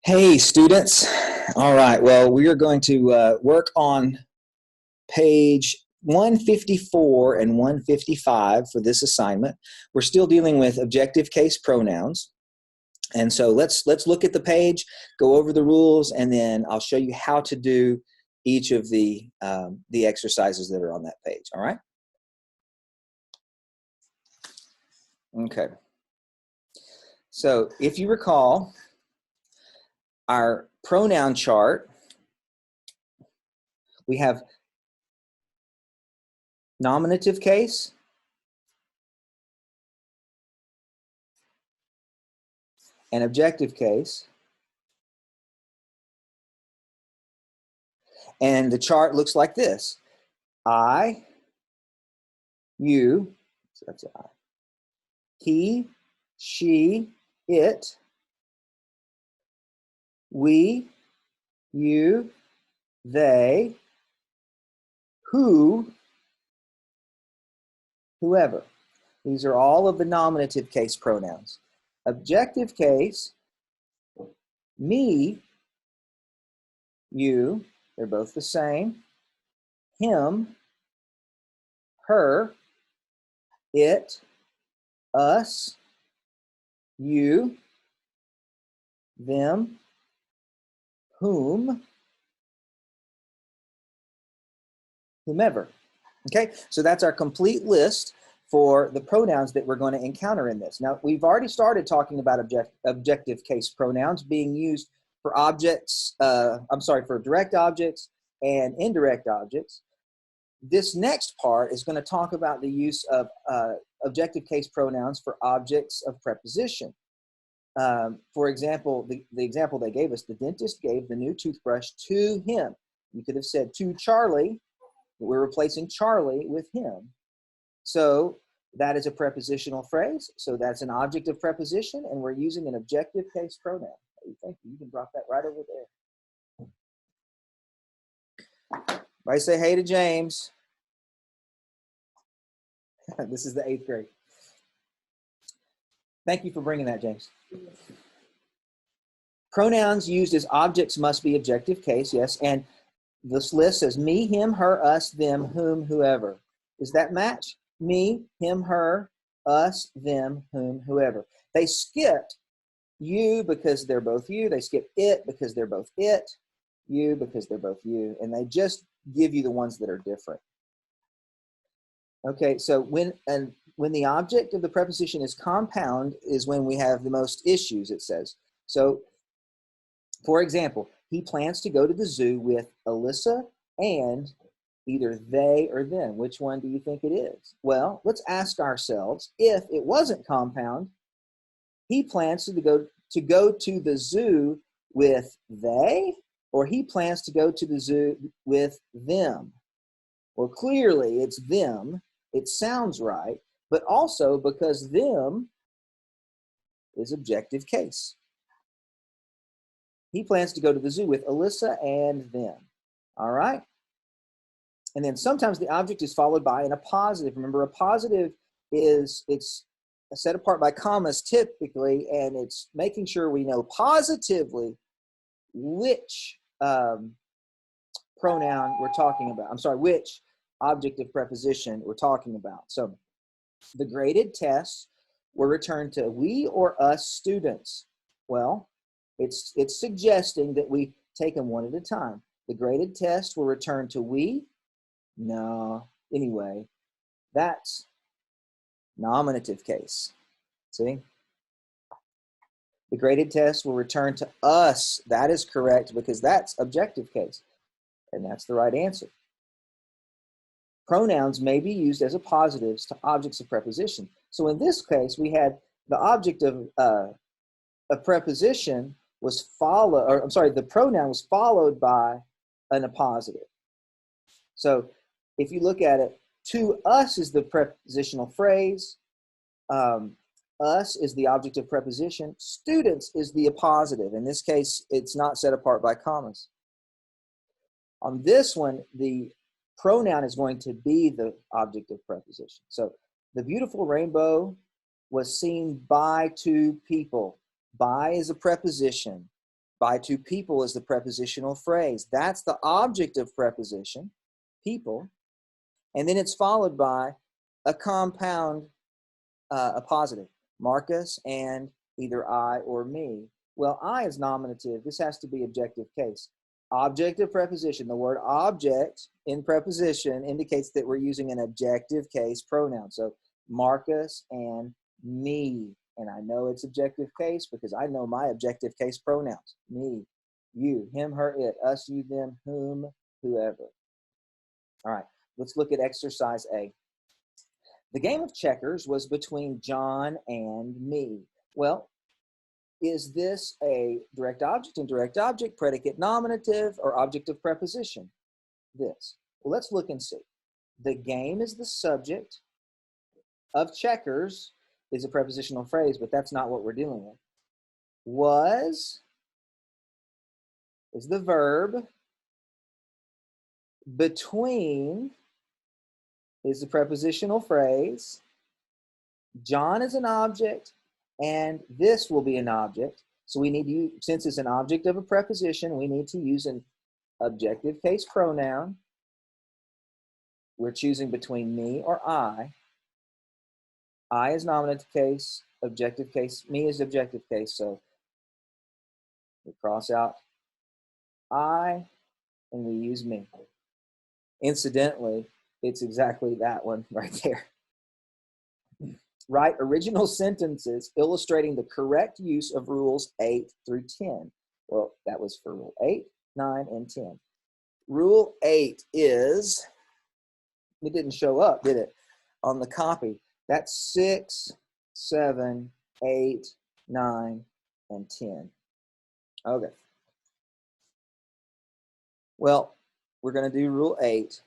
Hey, students. All right, well, we are going to work on page 154 and 155 for this assignment. We're still dealing with objective case pronouns. And so let's look at the page, go over the rules, and then I'll show you how to do each of the exercises that are on that page, all right? Okay. So if you recall, our pronoun chart, we have nominative case, and objective case. And the chart looks like this. I, you, so that's I. He, she, it, we, you, they, who, whoever. These are all of the nominative case pronouns. Objective case, me, you, they're both the same. Him, her, it, us, you, them, whom, whomever. Okay, so that's our complete list for the pronouns that we're going to encounter in this. Now, we've already started talking about objective case pronouns being used for objects, for direct objects and indirect objects. This next part is going to talk about the use of objective case pronouns for objects of preposition. For example, the example they gave us, the dentist gave the new toothbrush to him. You could have said to Charlie, but we're replacing Charlie with him. So that is a prepositional phrase. So that's an object of preposition, and we're using an objective case pronoun. Thank you. You can drop that right over there. Everybody say hey to James. This is the 8th grade. Thank you for bringing that, James. Pronouns used as objects must be objective case, yes, and this list says me, him, her, us, them, whom, whoever. Does that match? Me, him, her, us, them, whom, whoever. They skipped you because they're both you. They skipped it because they're both it. You because they're both you. And they just give you the ones that are different. Okay, so when the object of the preposition is compound is when we have the most issues, it says. So, for example, he plans to go to the zoo with Alyssa and either they or them. Which one do you think it is? Well, let's ask ourselves, if it wasn't compound, he plans to go to the zoo with they, or he plans to go to the zoo with them? Well, clearly it's them. It sounds right, but also because them is objective case. He plans to go to the zoo with Alyssa and them. All right? And then sometimes the object is followed by an appositive. Remember, a positive it's set apart by commas typically, and it's making sure we know positively which pronoun we're talking about. Which object of preposition we're talking about. So the graded tests were returned to we or us students. Well, it's suggesting that we take them one at a time. The graded tests were returned to we. No, anyway, that's nominative case. See? The graded tests will return to us. That is correct because that's objective case. And that's the right answer. Pronouns may be used as appositives to objects of preposition. So in this case, we had the object of a preposition was the pronoun was followed by an appositive. So if you look at it, to us is the prepositional phrase. Us is the object of preposition. Students is the appositive. In this case, it's not set apart by commas. On this one, the pronoun is going to be the object of preposition. So the beautiful rainbow was seen by two people. By is a preposition. By two people is the prepositional phrase. That's the object of preposition, people. And then it's followed by a compound, a positive, Marcus and either I or me. Well, I is nominative. This has to be objective case. Object of preposition. The word object in preposition indicates that we're using an objective case pronoun. So Marcus and me. And I know it's objective case because I know my objective case pronouns. Me, you, him, her, it, us, you, them, whom, whoever. All right, let's look at exercise A. The game of checkers was between John and me. Well, is this a direct object, indirect object, predicate nominative, or object of preposition? This. Well, let's look and see. The game is the subject. Of checkers is a prepositional phrase, but that's not what we're dealing with. Was is the verb. Between is the prepositional phrase. John is an object, and this will be an object. So we need to, since it's an object of a preposition, we need to use an objective case pronoun. We're choosing between me or I. I is nominative case, objective case. Me is objective case. So we cross out I, and we use me. Incidentally, it's exactly that one right there. Write original sentences illustrating the correct use of rules 8 through 10. Well, that was for rule 8, 9, and 10. Rule 8 is, it didn't show up, did it, on the copy. That's 6, 7, 8, 9, and 10. Okay. Well, we're going to do rule 8.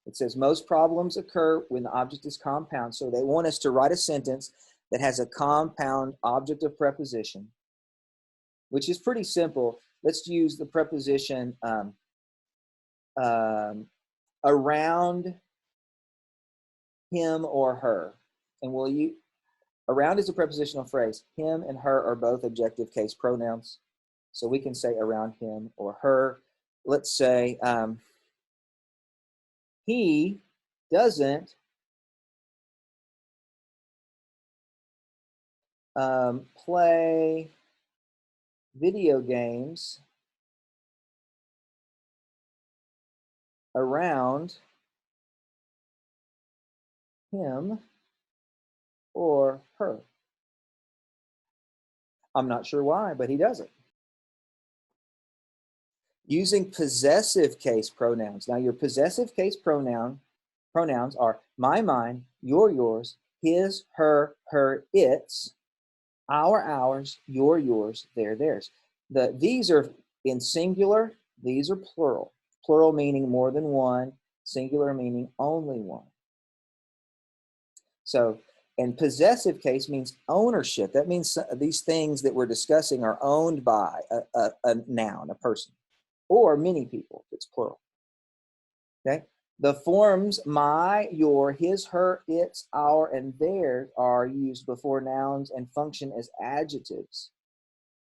It says most problems occur when the object is compound. So they want us to write a sentence that has a compound object of preposition, which is pretty simple. Let's use the preposition around him or her. And will you, around is a prepositional phrase. Him and her are both objective case pronouns. So we can say around him or her. Let's say he doesn't play video games around him or her. I'm not sure why, but he doesn't. Using possessive case pronouns. Now, your possessive case pronouns are my, mine, your, yours, his, her, its, our, ours, your, yours, their, theirs. These are in singular, these are plural. Plural meaning more than one, singular meaning only one. So, and possessive case means ownership. That means these things that we're discussing are owned by a noun, a person, or many people, if it's plural. Okay? The forms my, your, his, her, its, our, and their are used before nouns and function as adjectives.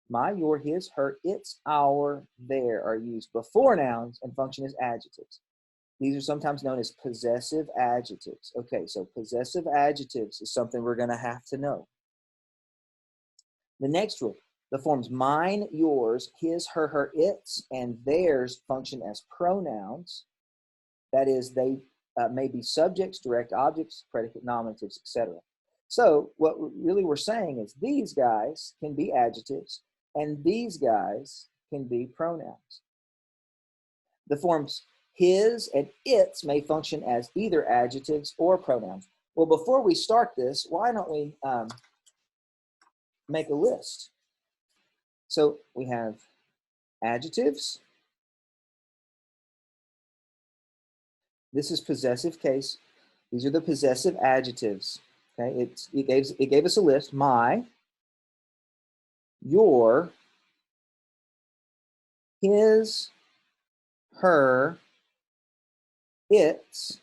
My, your, his, her, its, our, their are used before nouns and function as adjectives. These are sometimes known as possessive adjectives. Okay, so possessive adjectives is something we're going to have to know. The next rule, the forms mine, yours, his, her, its, and theirs function as pronouns. That is, they may be subjects, direct objects, predicate nominatives, etc. So what really we're saying is these guys can be adjectives, and these guys can be pronouns. The forms his and its may function as either adjectives or pronouns. Well, before we start this, why don't we make a list? So we have adjectives. This is possessive case. These are the possessive adjectives. Okay, it gave us a list. My, your, his, her, its,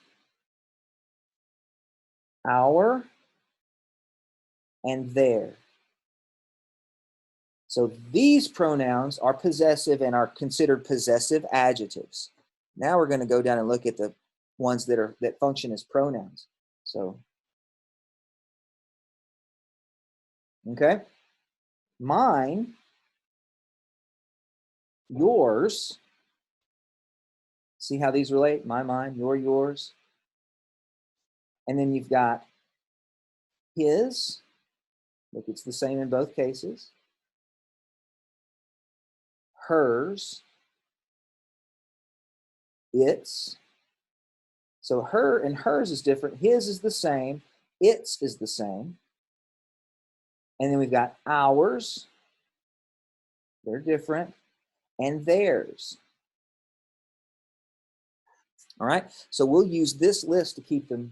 our, and their. So these pronouns are possessive and are considered possessive adjectives. Now we're going to go down and look at the ones that function as pronouns. So, okay, mine, yours. See how these relate? My, mine, your, yours. And then you've got his. Look, it's the same in both cases. Hers. Its. So her and hers is different. His is the same. Its is the same. And then we've got ours. They're different. And theirs. All right. So we'll use this list to keep them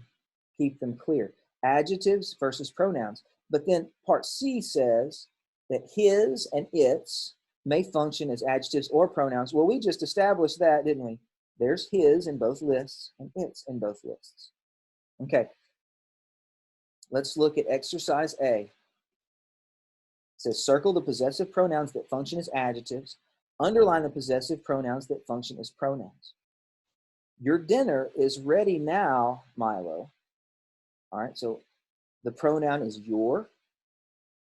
clear. Adjectives versus pronouns. But then part C says that his and its may function as adjectives or pronouns. Well, we just established that, didn't we? There's his in both lists and its in both lists. Okay. Let's look at exercise A. It says circle the possessive pronouns that function as adjectives. Underline the possessive pronouns that function as pronouns. Your dinner is ready now, Milo. All right, so the pronoun is your.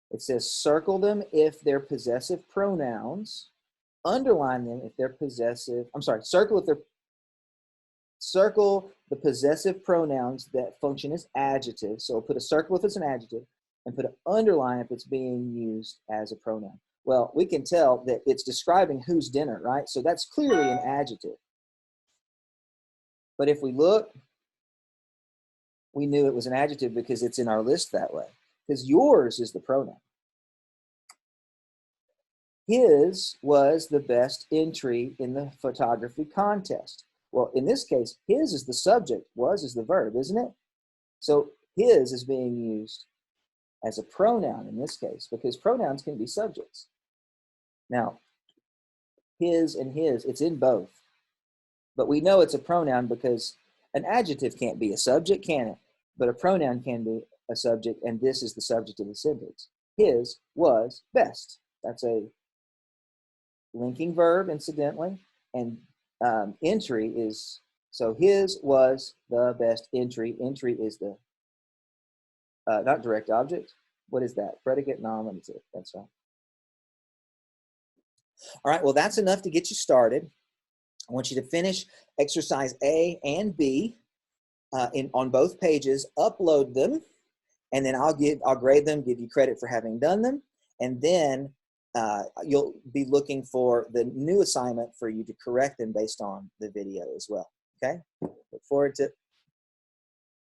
It says circle them if they're possessive pronouns. Underline them if they're possessive. I'm sorry, circle the possessive pronouns that function as adjectives. So put a circle if it's an adjective and put an underline if it's being used as a pronoun. Well, we can tell that it's describing whose dinner, right? So that's clearly an adjective. But if we look, we knew it was an adjective because it's in our list that way. Because yours is the pronoun. His was the best entry in the photography contest. Well, in this case, his is the subject, was is the verb, isn't it? So his is being used as a pronoun in this case because pronouns can be subjects. Now, his and his, it's in both. But we know it's a pronoun because an adjective can't be a subject, can it? But a pronoun can be a subject, and this is the subject of the sentence. His was best. That's a linking verb, incidentally, and entry is, so his was the best entry. Entry is the, not direct object. What is that? Predicate nominative. That's right. All right, well, that's enough to get you started. I want you to finish exercise A and B on both pages, upload them, and then I'll grade them, give you credit for having done them, and then you'll be looking for the new assignment for you to correct them based on the video as well. Okay? Look forward to,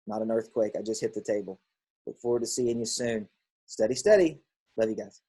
not an earthquake, I just hit the table. Look forward to seeing you soon. Study, study. Love you guys.